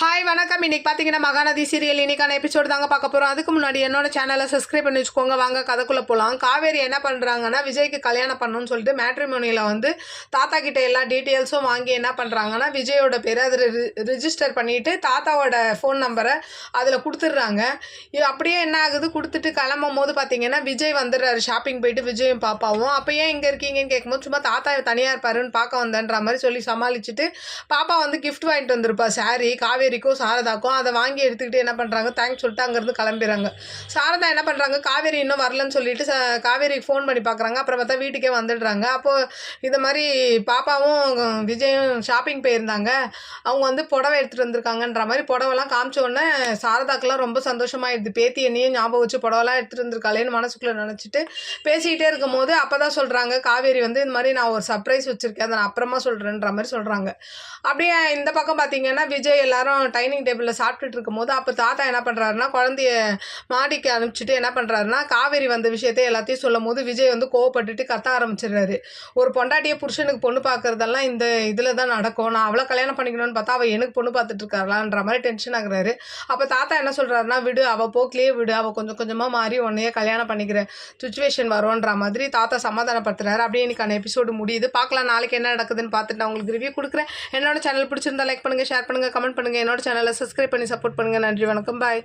Hi வணக்கம். இன்னைக்கு பார்த்தீங்கன்னா மகாநதி சீரியல் இன்னைக்கான எபிசோடு தாங்க பார்க்க போகிறோம். அதுக்கு முன்னாடி என்னோட சேனலை சப்ஸ்கிரைப் பண்ணி வச்சுக்கோங்க. வாங்க கதைக்குள்ளே போகலாம். காவேரி என்ன பண்ணுறாங்கன்னா விஜய்க்கு கல்யாணம் பண்ணணும்னு சொல்லிட்டு மேட்ரிமோனியில் வந்து தாத்தா கிட்ட எல்லா டீட்டெயில்ஸும் வாங்கி என்ன பண்ணுறாங்கன்னா விஜயோட பேரை அதில் ரிஜிஸ்டர் பண்ணிவிட்டு தாத்தாவோட ஃபோன் நம்பரை அதில் கொடுத்துட்றாங்க. இது அப்படியே என்ன ஆகுது, கொடுத்துட்டு கிளம்பும் போது பார்த்தீங்கன்னா விஜய் வந்துடுறாரு ஷாப்பிங் போயிட்டு விஜயும் பாப்பாவும். அப்போ ஏன் இங்கே இருக்கீங்கன்னு கேட்கும்போது சும்மா தாத்தா தனியாக இருப்பாருன்னு பார்க்க வந்தேன்ற மாதிரி சொல்லி சமாளிச்சுட்டு பாப்பா வந்து கிஃப்ட் வாங்கிட்டு வந்திருப்பா சாரி காவேரிக்கும் சாரதாக்கும். அதை வாங்கி எடுத்துக்கிட்டு என்ன பண்ணுறாங்க தேங்க்ஸ் சொல்லிட்டு அங்கேருந்து கிளம்பிடுறாங்க. சாரதா என்ன பண்ணுறாங்க காவேரி இன்னும் வரலன்னு சொல்லிட்டு காவேரிக்கு ஃபோன் பண்ணி பார்க்குறாங்க. அப்புறம் பார்த்தா வீட்டுக்கே வந்துடுறாங்க. அப்போது இந்த மாதிரி பாப்பாவும் விஜயும் ஷாப்பிங் போயிருந்தாங்க. அவங்க வந்து புடவை எடுத்துகிட்டு வந்திருக்காங்கன்ற மாதிரி புடவைலாம் காமிச்ச உடனே சாரதாக்கெல்லாம் ரொம்ப சந்தோஷமாயிடுது. பேத்தி என்னையும் ஞாபகம் வச்சு புடவைலாம் எடுத்துகிட்டு வந்திருக்காளேன்னு மனசுக்குள்ளே நினச்சிட்டு பேசிக்கிட்டே இருக்கும் போது அப்போ தான் சொல்கிறாங்க காவேரி வந்து இந்த மாதிரி நான் ஒரு சர்ப்ரைஸ் வச்சுருக்கேன், அதை நான் அப்புறமா சொல்கிறேன்ற மாதிரி சொல்கிறாங்க. அப்படியே இந்த பக்கம் பார்த்தீங்கன்னா விஜய் எல்லாரும் டைனிங் டேபிளில் சாப்பிட்டுட்டு இருக்கும் போது அப்போ தாத்தா என்ன பண்ணுறாருன்னா குழந்தைய மாடிக்கு அனுப்பிச்சிட்டு என்ன பண்ணுறாருன்னா காவேரி வந்த விஷயத்தை எல்லாத்தையும் சொல்லும் போது விஜய் வந்து கோவப்பட்டுட்டு கத்த ஆரம்பிச்சிடுறாரு. ஒரு பொண்டாட்டியை புருஷனுக்கு பொண்ணு பார்க்குறதெல்லாம் இந்த இதில் தான் நடக்கும், நான் அவளை கல்யாணம் பண்ணிக்கணும்னு பார்த்தா அவள் எனக்கு பொண்ணு பார்த்துட்டு இருக்காங்களான்ற மாதிரி டென்ஷன் ஆகுறாரு. அப்போ தாத்தா என்ன சொல்கிறாருன்னா விடு, அவள் போக்கிலேயே விடு, அவள் கொஞ்சம் கொஞ்சமாக மாறி உன்னையே கல்யாணம் பண்ணிக்கிற சுச்சுவேஷன் வரும்ன்ற மாதிரி தாத்தா சமாதானப்படுத்துறாரு. அப்படியே இன்னைக்கான எபிசோடு முடியுது. பார்க்கலாம் நாளைக்கு என்ன நடக்குதுன்னு பார்த்துட்டு நான் உங்களுக்கு ரிவ்யூ கொடுக்குறேன். என்னோட சேனல் பிடிச்சிருந்தா லைக் பண்ணுங்கள், ஷேர் பண்ணுங்கள், கமெண்ட் பண்ணுங்கள். என்னோட சேனலை சப்ஸ்கிரைப் பண்ணி சப்போர்ட் பண்ணுங்கள். நன்றி, வணக்கம், பாய்.